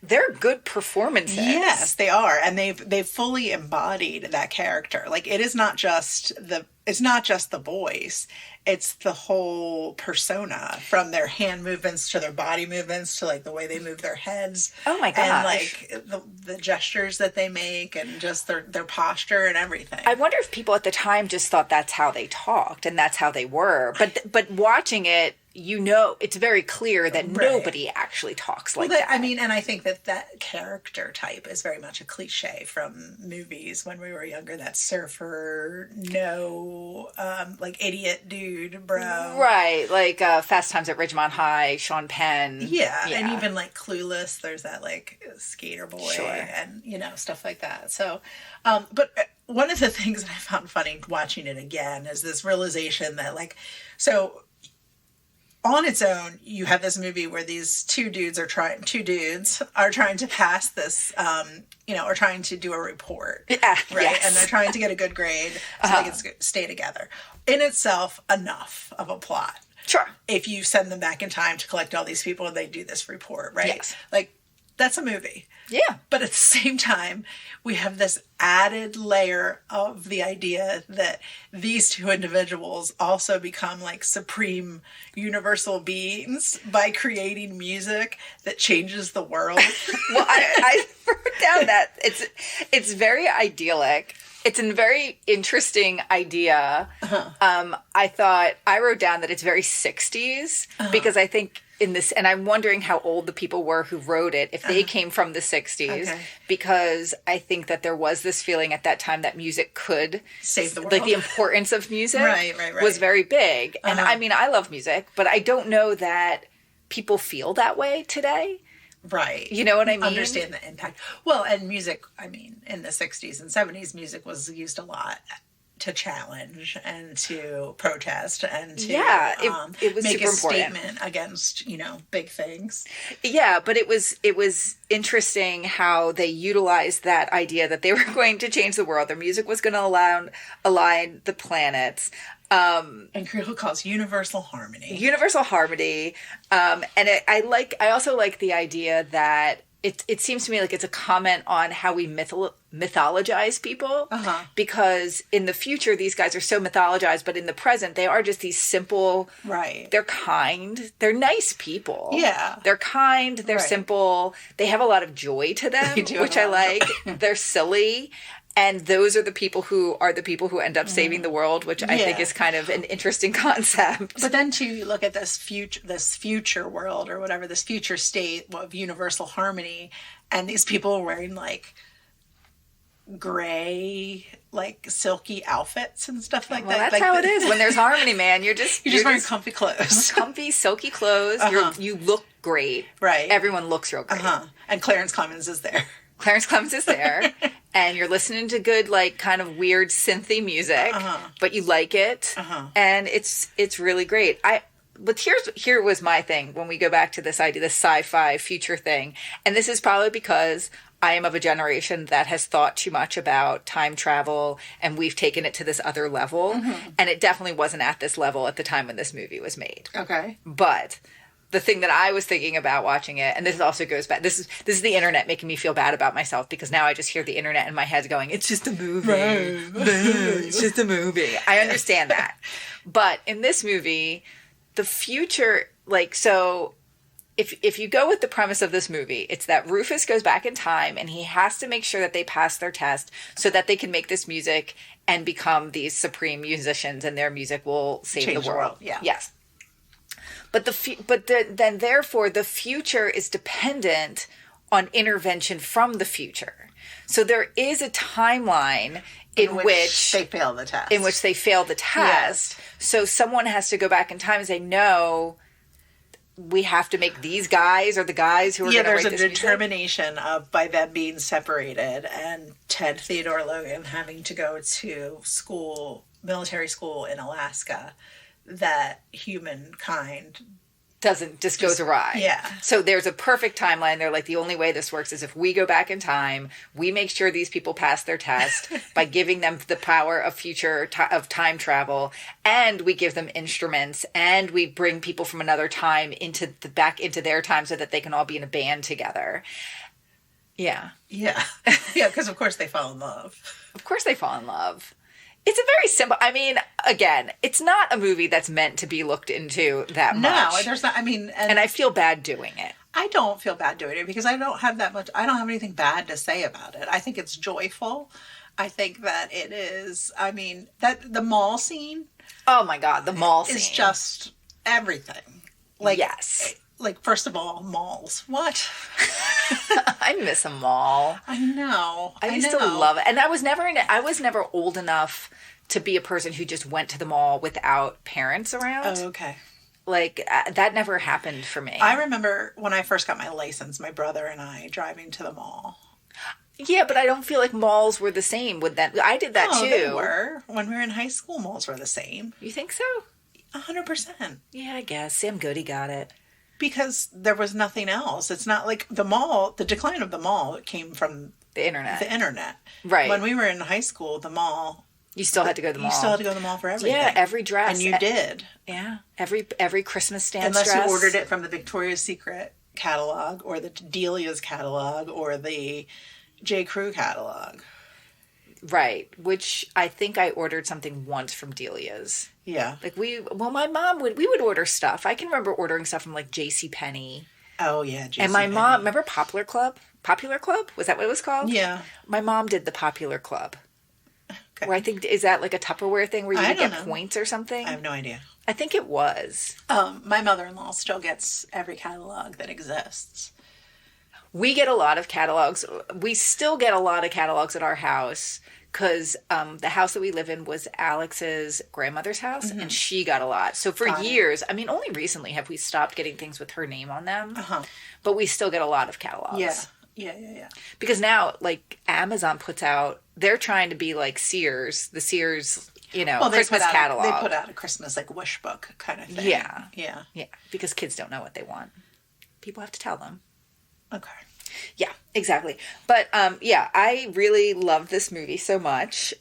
they're good performances. Yes, they are. And they've fully embodied that character. Like, it's not just the voice. It's the whole persona, from their hand movements to their body movements to like the way they move their heads. Oh my gosh. And like the gestures that they make and just their posture and everything. I wonder if people at the time just thought that's how they talked and that's how they were. But watching it, you know, it's very clear that nobody actually talks like that. I mean, and I think that character type is very much a cliche from movies when we were younger. That surfer, like idiot dude, bro. Right, like Fast Times at Ridgemont High, Sean Penn. Yeah, and even like Clueless, there's that like skater boy and, stuff like that. So, but one of the things that I found funny watching it again is this realization that on its own, you have this movie where these two dudes are trying to pass this, are trying to do a report. Yeah, right? Yes. And they're trying to get a good grade so they can stay together. In itself, enough of a plot. Sure. If you send them back in time to collect all these people and they do this report, right? Yes. Like, that's a movie. Yeah. But at the same time, we have this added layer of the idea that these two individuals also become like supreme universal beings by creating music that changes the world. Well, I wrote down that it's very idyllic. It's a very interesting idea. I wrote down that it's very 60s because I think in this, and I'm wondering how old the people were who wrote it, if they came from the 60s, because I think that there was this feeling at that time that music could save the world. Like the importance of music right. was very big. And I mean, I love music, but I don't know that people feel that way today. Right. You know what I mean? Understand the impact. Well, and music, I mean, in the 60s and 70s, music was used a lot to challenge and to protest and to it was make super a important statement against, big things. Yeah, but it was interesting how they utilized that idea that they were going to change the world. Their music was going to align the planets. And Creel calls universal harmony. Universal harmony. And I also like the idea that it seems to me like it's a comment on how we mythologize people. Because in the future, these guys are so mythologized, but in the present, they are just these simple. Right. They're kind. They're nice people. Yeah. They're kind. They're simple. They have a lot of joy to them, which I like. They're silly. And those are the people who end up saving the world, which I think is kind of an interesting concept. But then to look at this future world or whatever, this future state of universal harmony, and these people are wearing like gray, like silky outfits and stuff like that. That's like how it is when there's harmony, man. You're just wearing comfy clothes, comfy, silky clothes. You look great. Right. Everyone looks real great. And Clarence Clemens is there. And you're listening to good, like, kind of weird synthy music, but you like it, and it's really great. But here was my thing when we go back to this idea, this sci-fi future thing, and this is probably because I am of a generation that has thought too much about time travel, and we've taken it to this other level, and it definitely wasn't at this level at the time when this movie was made. Okay. But the thing that I was thinking about watching it, and this also goes back, this is the internet making me feel bad about myself, because now I just hear the internet in my head going, it's just a movie. It's just a movie. I understand that. But in this movie, the future, like, so if you go with the premise of this movie, it's that Rufus goes back in time and he has to make sure that they pass their test so that they can make this music and become these supreme musicians, and their music will save Change the world. Yeah. Yes. But then therefore the future is dependent on intervention from the future. So there is a timeline in which they fail the test. In which they fail the test. Yes. So someone has to go back in time and say, no, we have to make these guys or the guys who are going to write this music. There's a determination of, by them being separated, and Ted Theodore Logan having to go to school, military school in Alaska, that humankind just goes awry. Yeah. So there's a perfect timeline. They're like, the only way this works is if we go back in time, we make sure these people pass their test by giving them the power of of time travel, and we give them instruments, and we bring people from another time back into their time so that they can all be in a band together. Yeah. Yeah. Yeah, because of course they fall in love. Of course they fall in love. It's a very simple, I mean, again, it's not a movie that's meant to be looked into that much. No, there's not, I mean... And I feel bad doing it. I don't feel bad doing it because I don't have anything bad to say about it. I think it's joyful. I think that it is, I mean, that the mall scene... Oh my God, the mall scene. ...is just everything. Like, yes. Like, first of all, malls. What? I miss a mall. I know. I used to love it. And I was never old enough to be a person who just went to the mall without parents around. Oh, okay. Like, that never happened for me. I remember when I first got my license, my brother and I driving to the mall. Yeah, but I don't feel like malls were the same with that. I did that too. They were. When we were in high school, malls were the same. You think so? 100%. Yeah, I guess. Sam Goody got it. Because there was nothing else. It's not like the mall, the decline of the mall came from the internet. Right. When we were in high school, the mall... You still had to go to the mall. You still had to go to the mall for everything. Yeah, every dress. And you did. Yeah. Every Christmas dance Unless dress. you ordered it from the Victoria's Secret catalog, or the Delia's catalog, or the J. Crew catalog. Right. Which I think I ordered something once from Delia's. Yeah. Like my mom we would order stuff. I can remember ordering stuff from like JCPenney. Oh yeah, JCPenney. And my mom, remember Popular Club? Popular Club? Was that what it was called? Yeah. My mom did the Popular Club. Okay. Where I think, is that like a Tupperware thing where you would get points or something? I have no idea. I think it was. My mother-in-law still gets every catalog that exists. We get a lot of catalogs. We still get a lot of catalogs at our house because the house that we live in was Alex's grandmother's house, and she got a lot. So for years, I mean, only recently have we stopped getting things with her name on them, but we still get a lot of catalogs. Yeah. Because now, like, Amazon puts out, they're trying to be like Sears, the Sears, Christmas catalog. They put out a Christmas, like, wish book kind of thing. Yeah. Yeah. Yeah. Because kids don't know what they want. People have to tell them. Okay. Yeah, exactly. But, I really love this movie so much.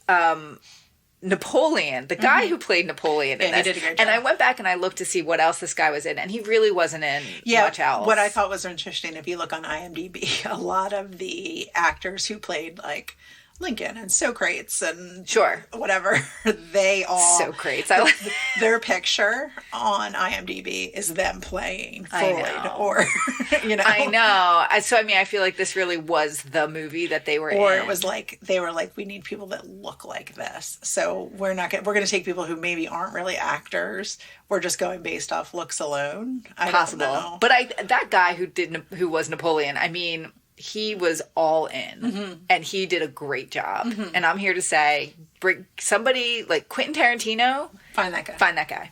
Napoleon, the guy who played Napoleon in this. He did a great job. And I went back and I looked to see what else this guy was in, and he really wasn't in much else. What I thought was interesting, if you look on IMDb, a lot of the actors who played, like, Lincoln and Socrates and whatever, they all... Socrates. Their picture on IMDb is them playing Freud or, I know. So, I mean, I feel like this really was the movie that they were in. Or it was like, they were like, we need people that look like this. So we're going to take people who maybe aren't really actors. We're just going based off looks alone. Possible. Don't know. But that guy who was Napoleon, I mean... He was all in, and he did a great job. And I'm here to say, bring somebody like Quentin Tarantino. Find that guy.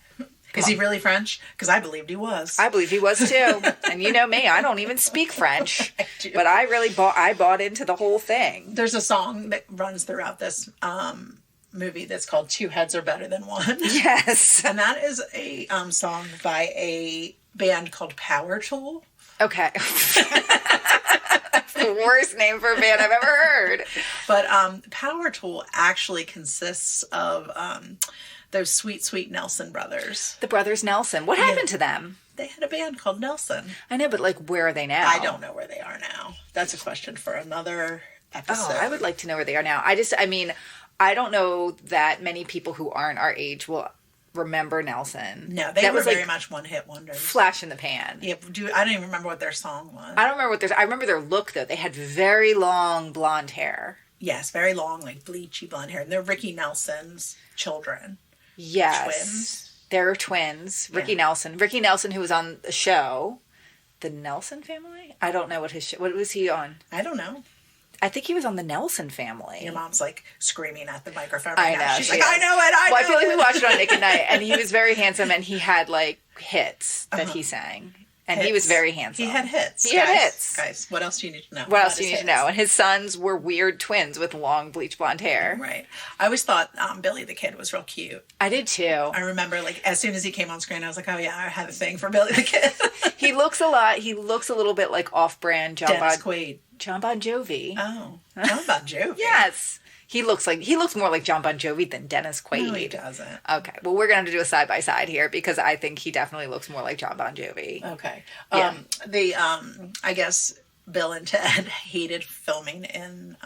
Is he really French? Because I believed he was. I believe he was too. And you know me, I don't even speak French. But I really bought into the whole thing. There's a song that runs throughout this movie that's called Two Heads Are Better Than One. Yes. And that is a song by a band called Power Tool. Okay. The worst name for a band I've ever heard. But Power Tool actually consists of those sweet Nelson brothers. The brothers Nelson. What happened to them? They had a band called Nelson. I know, but like, where are they now? I don't know where they are now. That's a question for another episode. Oh, I would like to know where they are now. I don't know that many people who aren't our age will remember Nelson. No, they that were was very much one-hit wonders. Flash in the pan. Yeah, I don't even remember what their song was. I don't remember what I remember their look, though. They had very long blonde hair. Yes, very long, like bleachy blonde hair. And they're Ricky Nelson's children. Yes. Twins. They're twins. Ricky Nelson, who was on the show, The Nelson Family? I don't know what what was he on? I don't know. I think he was on The Nelson Family. Your mom's like screaming at the microphone I right now. know. She's like, I know it. I feel like we watched it on Nick at Night, and he was very handsome, and he had like hits that he sang. And he was very handsome. He had hits. Guys, what else do you need to know? What else do you need to know? And his sons were weird twins with long bleach blonde hair. Right. I always thought Billy the Kid was real cute. I did too. I remember, like, as soon as he came on screen, I was like, oh yeah, I had a thing for Billy the Kid. He looks a little bit like off-brand Dennis Quaid. John Bon Jovi. Oh, John Bon Jovi. Yes. He looks more like John Bon Jovi than Dennis Quaid. No, he doesn't. Okay. Well, we're going to have to do a side-by-side here because I think he definitely looks more like John Bon Jovi. Okay. Yeah. I guess Bill and Ted hated filming in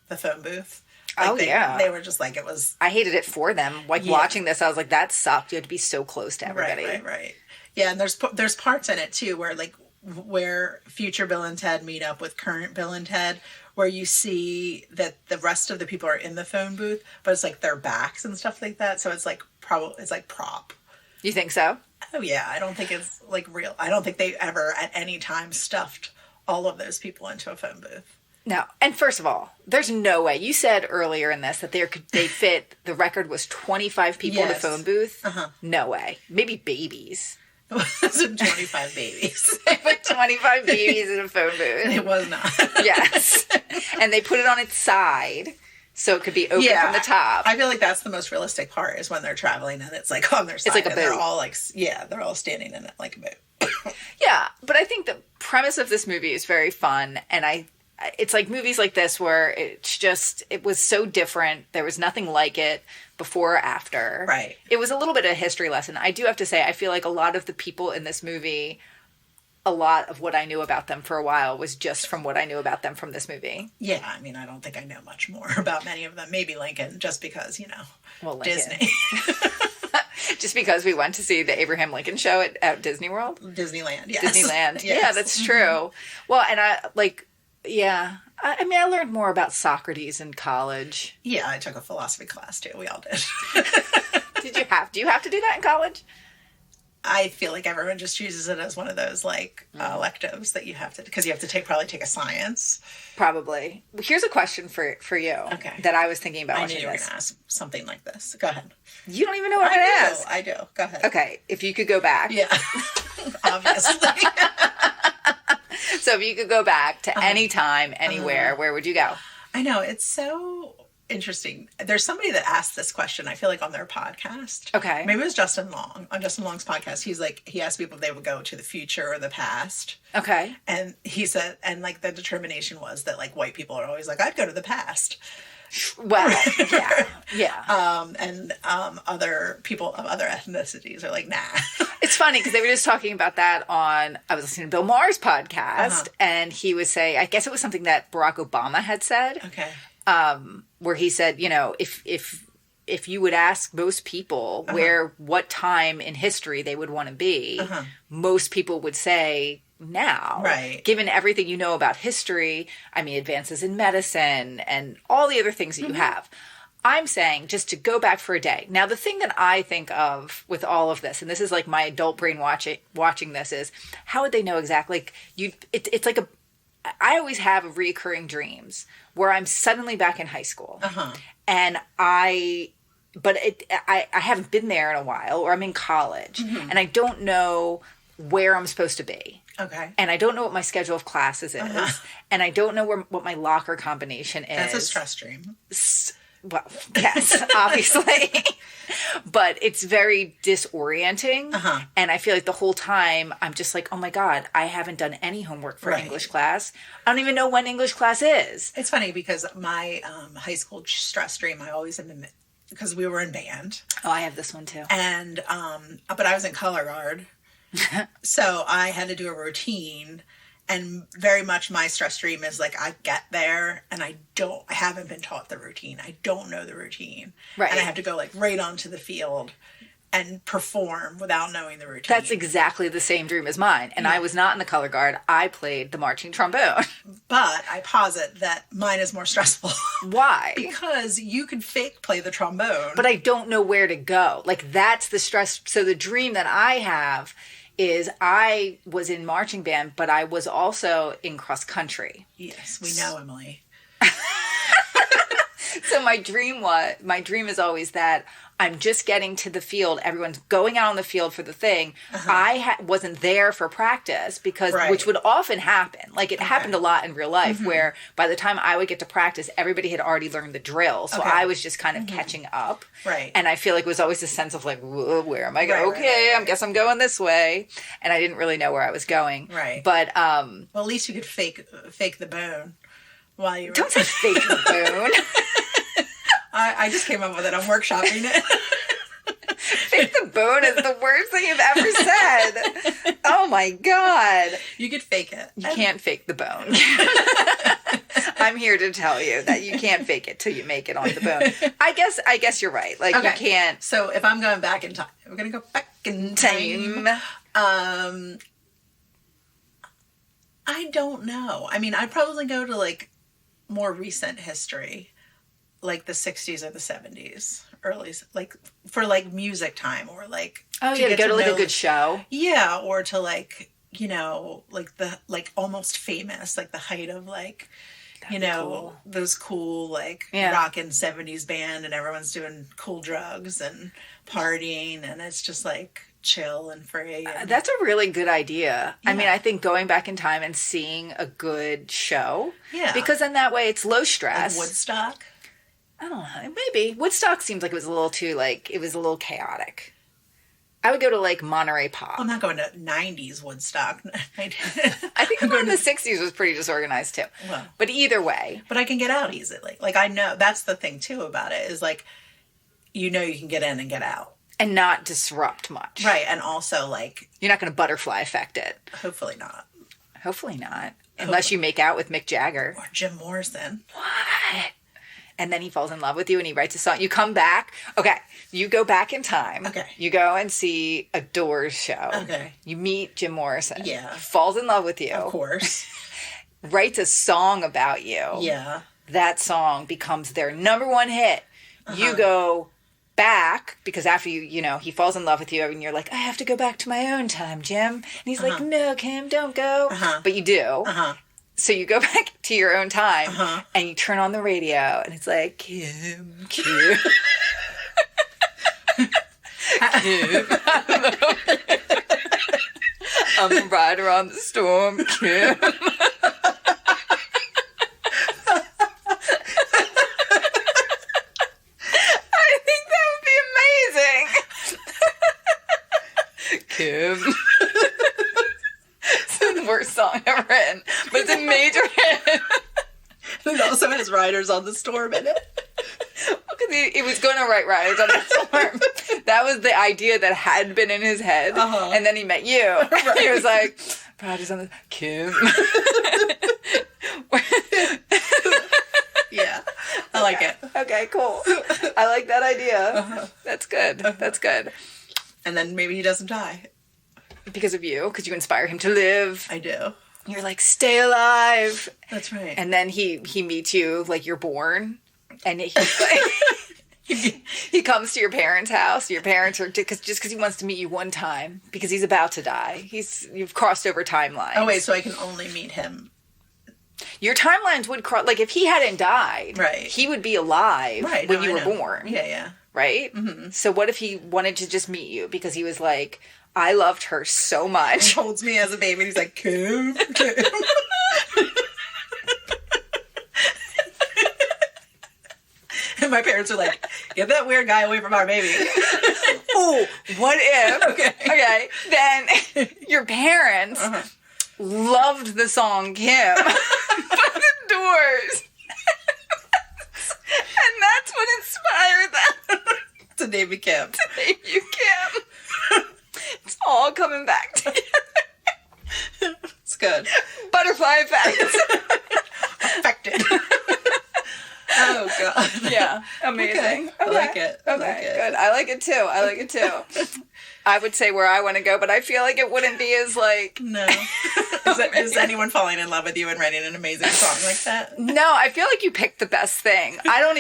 the phone booth. Like they were just like, it was... I hated it for them. Like, watching this, I was like, that sucked. You had to be so close to everybody. Right. Yeah, and there's parts in it, too, where future Bill and Ted meet up with current Bill and Ted, where you see that the rest of the people are in the phone booth, but it's like their backs and stuff like that. So it's like prop. You think so? Oh yeah, I don't think it's like real. I don't think they ever at any time stuffed all of those people into a phone booth. No. And first of all, there's no way. You said earlier in this that they fit, the record was 25 people in a phone booth. Uh-huh. No way. Maybe babies. Was it 25 babies? They put 25 babies in a phone booth. It was not. Yes. And they put it on its side so it could be open from the top. I feel like that's the most realistic part is when they're traveling and it's like on their side. It's like a boat. They're all like, they're all standing in it like a boat. Yeah, but I think the premise of this movie is very fun, and it's like movies like this where it was so different. There was nothing like it before or after. Right. It was a little bit of a history lesson. I do have to say, I feel like a lot of the people in this movie, a lot of what I knew about them for a while was just from what I knew about them from this movie. Yeah, I mean, I don't think I know much more about many of them. Maybe Lincoln, just because, Disney. Just because we went to see the Abraham Lincoln show at Disney World? Disneyland, yes. Disneyland. Yes. Yeah, that's true. Well, and I mean, I learned more about Socrates in college. Yeah, I took a philosophy class too. We all did. Do you have to do that in college? I feel like everyone just chooses it as one of those electives that you have to, because you have to probably take a science. Probably. Here's a question for you. Okay. That I was thinking about. I knew you were going to ask something like this. Go ahead. You don't even know what I'm going to ask. I do. Go ahead. Okay. If you could go back. Yeah. Obviously. So if you could go back to any time, anywhere, where would you go? I know. It's so interesting. There's somebody that asked this question, I feel like, on their podcast. Okay. Maybe it was Justin Long. On Justin Long's podcast, he asked people if they would go to the future or the past. Okay. And he said, and the determination was that white people are always like, I'd go to the past. Well, yeah. And other people of other ethnicities are like, nah. It's funny because they were just talking about that I was listening to Bill Maher's podcast, and he was saying, I guess it was something that Barack Obama had said. Okay. Where he said, if you would ask most people what time in history they would want to be, most people would say now. Right. Given everything you know about history, I mean, advances in medicine and all the other things that you have. I'm saying just to go back for a day. Now, the thing that I think of with all of this, and this is like my adult brain watching this, is how would they know exactly? It's like I always have recurring dreams where I'm suddenly back in high school, and I haven't been there in a while, or I'm in college, and I don't know where I'm supposed to be. Okay. And I don't know what my schedule of classes is, and I don't know what my locker combination is. That's a stress dream. Well, yes, obviously. But it's very disorienting. And I feel like the whole time I'm just like, oh my God, I haven't done any homework for English class. I don't even know when English class is. It's funny because my high school stress dream, I always am because we were in band. Oh, I have this one too. And, but I was in color guard. So I had to do a routine. And very much my stress dream is like I get there and I haven't been taught the routine. I don't know the routine. Right. And I have to go like right onto the field and perform without knowing the routine. That's exactly the same dream as mine. And I was not in the color guard. I played the marching trombone. But I posit that mine is more stressful. Why? Because you could fake play the trombone. But I don't know where to go. Like, that's the stress. So the dream that I have is I was in marching band, but I was also in cross country. Yes, we know, Emily. So my dream is always that I'm just getting to the field. Everyone's going out on the field for the thing. I wasn't there for practice because, which would often happen. Like it happened a lot in real life where by the time I would get to practice, everybody had already learned the drill. So I was just kind of catching up. Right. And I feel like it was always a sense of like, whoa, where am I going? I guess I'm going this way. And I didn't really know where I was going. Right. But, well, at least you could fake the bone while you were... Don't say fake the bone. I just came up with it. I'm workshopping it. Fake the bone is the worst thing you've ever said. Oh my God. You could fake it. You can't fake the bone. I'm here to tell you that you can't fake it till you make it on the bone. I guess you're right. Like you can't. So if I'm going back in time, we're going to go back in time. I don't know. I mean, I'd probably go to like more recent history. Like the 60s or the 70s, early, like for like music time or like to go to like a good show. Yeah, or to like, you know, like the like almost famous, like the height of like, you know, those cool like rockin' 70s band and everyone's doing cool drugs and partying and it's just like chill and free. And... That's a really good idea. Yeah. I mean, I think going back in time and seeing a good show. Yeah. Because in that way it's low stress. Like Woodstock. I don't know. Maybe. Woodstock seems like it was a little too, like, it was a little chaotic. I would go to, like, Monterey Pop. I'm not going to 90s Woodstock. I think the one in the 60s was pretty disorganized, too. Well, but either way. But I can get out easily. Like, I know. That's the thing, too, about it, is, like, you know you can get in and get out. And not disrupt much. Right. And also, like... You're not going to butterfly affect it. Hopefully not. Hopefully not. Unless you make out with Mick Jagger. Or Jim Morrison. What? And then he falls in love with you and he writes a song. You come back. Okay. You go back in time. Okay. You go and see a Doors show. Okay. You meet Jim Morrison. Yeah. He falls in love with you. Of course. Writes a song about you. Yeah. That song becomes their number one hit. You go back because after you know, he falls in love with you and you're like, I have to go back to my own time, Jim. And he's like, no, Kim, don't go. But you do. So you go back to your own time and you turn on the radio and it's like, Kim, Kim. Kim. I'm a rider on the storm, Kim. I think that would be amazing. Kim. It's the worst song ever written, but it's a major hit. It also has Riders on the Storm in it. Because he was going to write Riders on the Storm. That was the idea that had been in his head. And then he met you. Right. He was like, Riders on the... Kim. Yeah. I like it. Okay, cool. I like that idea. That's good. That's good. And then maybe he doesn't die. Because of you. Because you inspire him to live. I do. You're like, stay alive. That's right. And then he meets you like you're born. And he's like, he comes to your parents' house. Your parents are just because he wants to meet you one time because he's about to die. You've crossed over timelines. Oh wait, so I can only meet him. Your timelines would cross. Like if he hadn't died, right? He would be alive when you were born. Yeah. Right. Mm-hmm. So what if he wanted to just meet you because he was like, I loved her so much. He holds me as a baby. And he's like, Kim, Kim. And my parents are like, get that weird guy away from our baby. Oh, what if? Okay. Then your parents loved the song Kim by the Doors. And that's what inspired them. To name me Kim. To name you Kim. It's all coming back to you. good. Butterfly effect. Affected. Oh, God. Yeah. Amazing. Okay. I like it. I Okay, like it. good. I like it too. I would say where I want to go, but I feel like it wouldn't be as like... No. Is anyone falling in love with you and writing an amazing song like that? No, I feel like you picked the best thing. I don't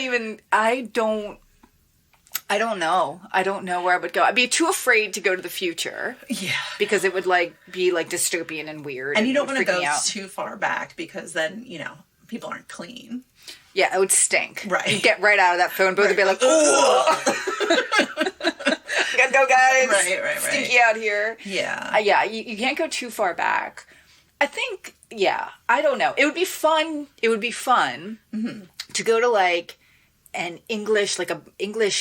know. I don't know where I would go. I'd be too afraid to go to the future. Yeah. Because it would be dystopian and weird. And you don't want to go out. too far back because then, people aren't clean. Yeah, it would stink. Right. You'd get right out of that phone booth and be like, oh, gotta go, guys. Right. Stinky out here. Yeah. Yeah, you can't go too far back. I think, I don't know. It would be fun. To go to an English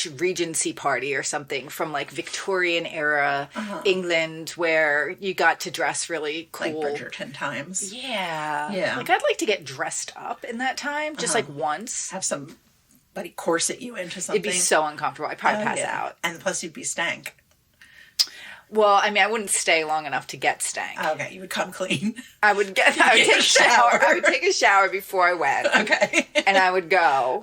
Regency party or something from Victorian era England where you got to dress really cool. Like Bridgerton times. Yeah. Yeah. I'd like to get dressed up in that time, just once. Have somebody corset you into something. It'd be so uncomfortable. I'd probably pass out. And plus you'd be stank. Well, I wouldn't stay long enough to get stank. Okay, you would come clean. I would take a shower. I would take a shower before I went. Okay. And I would go.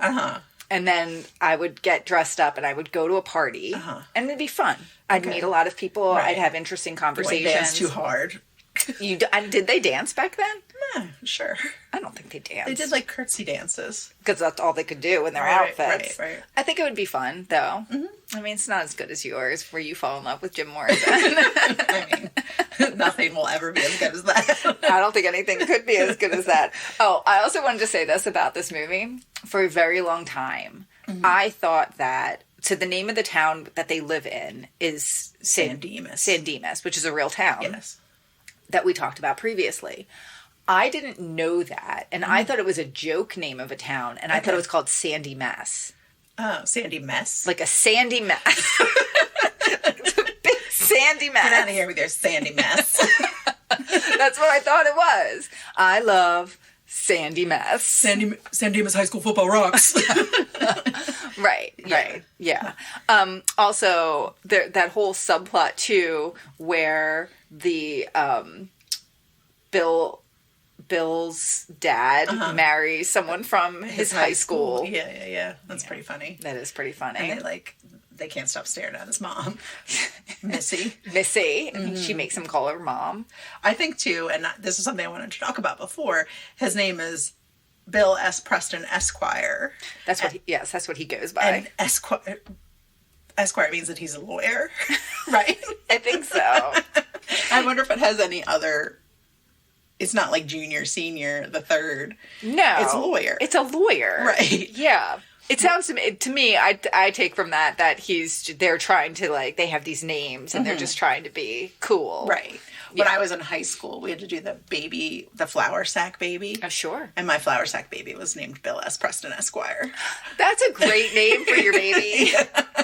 And then I would get dressed up and I would go to a party. And it'd be fun. I'd meet a lot of people. Right. I'd have interesting conversations. You wouldn't dance too hard. Did they dance back then? No, sure. I don't think they danced. They did curtsy dances. Because that's all they could do in their outfits. Right. I think it would be fun, though. Mm-hmm. I mean, it's not as good as yours, where you fall in love with Jim Morrison. I mean, nothing will ever be as good as that. I don't think anything could be as good as that. Oh, I also wanted to say this about this movie. For a very long time, I thought that... So the name of the town that they live in is San Dimas. San Dimas, which is a real town. Yes. That we talked about previously. I didn't know that, and I thought it was a joke name of a town, and I thought it was called Sandy Mess. Oh, Sandy Mess. Like a sandy mess. It's a big sandy mess. Get out of here with your Sandy Mess. That's what I thought it was. I love Sandy Mess. San Dimas High School football rocks. Right, yeah. Also, that whole subplot, too, where the Bill's dad marries someone from his high school. Yeah. That's pretty funny. That is pretty funny. And they can't stop staring at his mom. Missy. And she makes him call her mom. I think, too, and this is something I wanted to talk about before, his name is Bill S. Preston Esquire. That's what he goes by. And Esquire means that he's a lawyer, right? I think so. I wonder if it has any other... It's not like junior, senior, the third. No. It's lawyer. It's a lawyer. Right. Yeah. It sounds to me, I take from that they're trying to they have these names and they're just trying to be cool. Right. When I was in high school, we had to do the flour sack baby. Oh, sure. And my flour sack baby was named Bill S. Preston Esquire. That's a great name for your baby.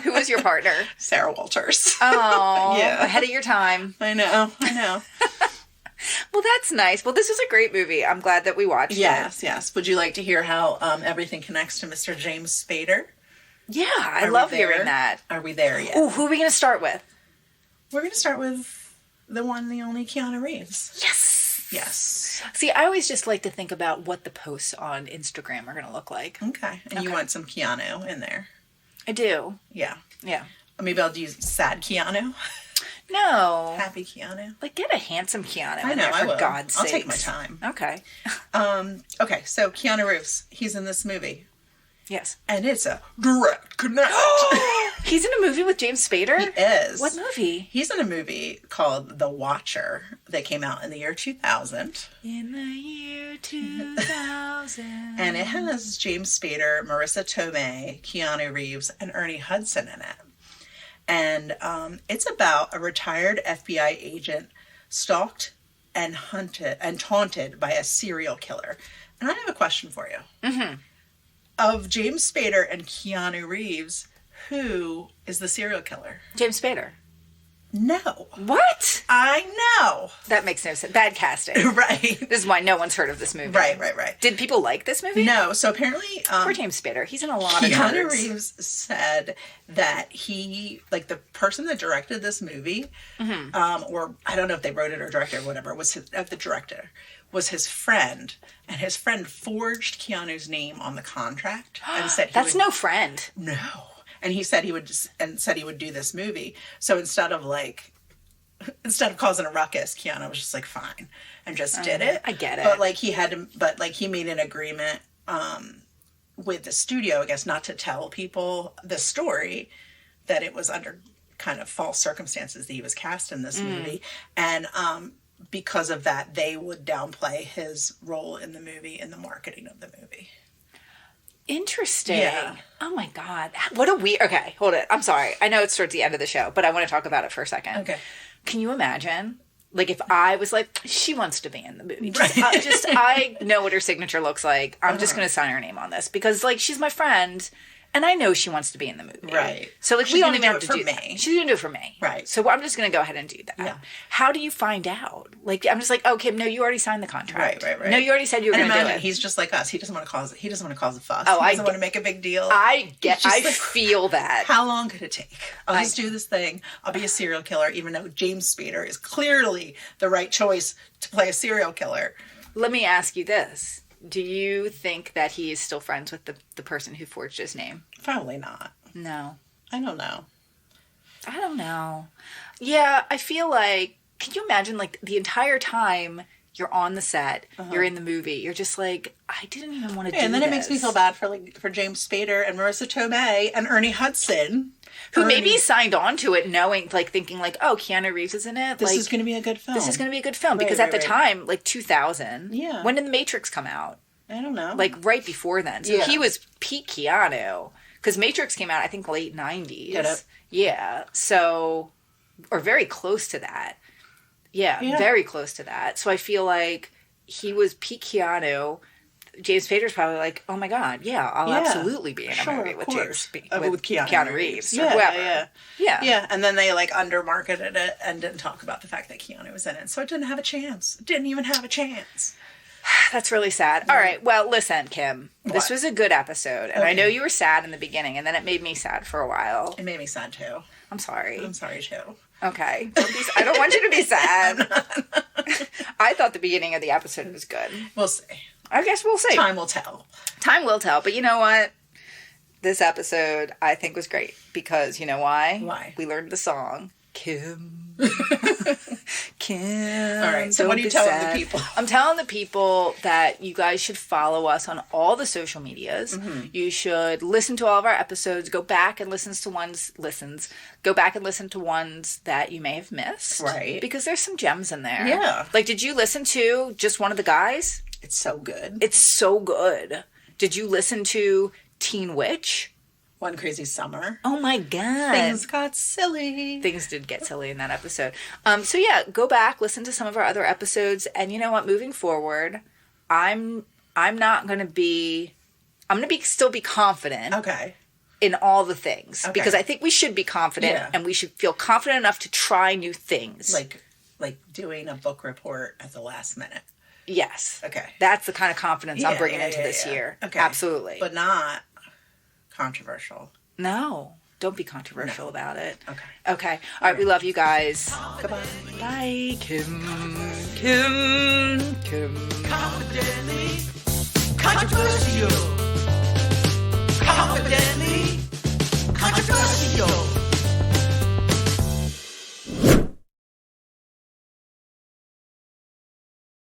Who was your partner? Sarah Walters. Oh, yeah. Ahead of your time. I know. Well, that's nice. Well, this was a great movie. I'm glad that we watched it. Yes. Would you like to hear how everything connects to Mr. James Spader? Yeah, I love hearing that. Are we there yet? Ooh, who are we going to start with? We're going to start with the one, the only Keanu Reeves. Yes. See, I always just like to think about what the posts on Instagram are going to look like. Okay. And you want some Keanu in there? I do. Yeah. Yeah. Maybe I'll do sad Keanu. No. Happy Keanu. Get a handsome Keanu I in know, there, I for will. God's I'll sake. take my time. Okay. Okay, so Keanu Reeves, he's in this movie. Yes. And it's a direct connect. He's in a movie with James Spader? He is. What movie? He's in a movie called The Watcher that came out in the year 2000. In the year 2000. And it has James Spader, Marissa Tomei, Keanu Reeves, and Ernie Hudson in it. And it's about a retired FBI agent stalked and hunted and taunted by a serial killer. And I have a question for you. Mm-hmm. Of James Spader and Keanu Reeves, who is the serial killer? James Spader. No. What? I know. That makes no sense. Bad casting. Right. This is why no one's heard of this movie. Right. Did people like this movie? No. So apparently, Poor James Spader. He's in a lot of Keanu nerds. Reeves said that he, like, the person that directed this movie, or I don't know if they wrote it or directed it or whatever, the director was his friend, and his friend forged Keanu's name on the contract and said That's no friend. No. And he said he would do this movie. So instead of causing a ruckus, Keanu was just like, fine, and just did it. I get it. But like he made an agreement with the studio, I guess, not to tell people the story, that it was under kind of false circumstances that he was cast in this movie. And because of that, they would downplay his role in the movie, in the marketing of the movie. Interesting. Yeah. Oh my God. What a weird... Okay, hold it. I'm sorry. I know it's towards the end of the show, but I want to talk about it for a second. Okay. Can you imagine? Like, if I was like, she wants to be in the movie. I know what her signature looks like. I'm just going to sign her name on this because, like, she's my friend and I know she wants to be in the movie. Right. So, like, She's we don't gonna even do have it to for do me. that. She's going to do it for me. Right. So, I'm just going to go ahead and do that. Yeah. How do you find out? Like, I'm just like, okay, no, you already signed the contract. Right. No, you already said you were going to do it. He's just like us. He doesn't want to cause a fuss. Oh, he doesn't want to make a big deal. I like, feel that. How long could it take? I'll just do this thing. I'll be a serial killer, even though James Spader is clearly the right choice to play a serial killer. Let me ask you this. Do you think that he is still friends with the person who forged his name? Probably not. No. I don't know. I don't know. Yeah, I feel like, can you imagine, like, the entire time you're on the set, you're in the movie, you're just like, I didn't even want to do this. And then it makes me feel bad for James Spader and Marissa Tomei and Ernie Hudson. Who maybe signed on to it knowing, like, thinking, like, oh, Keanu Reeves is in it. This is going to be a good film. This is going to be a good film. Because at the time, like, 2000, Yeah. when did The Matrix come out? I don't know. Like, right before then. So he was peak Keanu. Because Matrix came out, I think, late 90s. Get it? Yeah. So, or very close to that. Yeah, very close to that. So I feel like he was peak Keanu. James Spader's probably like, oh my God, I'll absolutely be in a movie with Keanu Reeves. Or whoever. Yeah. And then they like undermarketed it and didn't talk about the fact that Keanu was in it. So it didn't have a chance. It didn't even have a chance. That's really sad. All right. Well, listen, Kim. What? This was a good episode. And I know you were sad in the beginning, and then it made me sad for a while. It made me sad too. I'm sorry. I'm sorry too. Okay. I don't want you to be sad. I thought the beginning of the episode was good. We'll see. I guess we'll see. Time will tell. Time will tell. But you know what? This episode, I think, was great. Because, you know why? Why? We learned the song. Kim. Kim. All right. So what are you telling the people? I'm telling the people that you guys should follow us on all the social medias. Mm-hmm. You should listen to all of our episodes. Go back and listen to ones that you may have missed. Right. Because there's some gems in there. Yeah. Like, did you listen to just one of the guys? It's so good. It's so good. Did you listen to Teen Witch? One Crazy Summer. Oh my God. Things got silly. Things did get silly in that episode. So yeah, go back, listen to some of our other episodes, and you know what? Moving forward, I'm gonna still be confident. Okay. In all the things. Okay. Because I think we should be confident and we should feel confident enough to try new things. Like doing a book report at the last minute. Yes. Okay. That's the kind of confidence I'm bringing into this year. Okay. Absolutely. But not controversial. No. Don't be controversial about it. Okay. All right. We love you guys. Goodbye. Bye. Kim. Confidently controversial. Confidently controversial.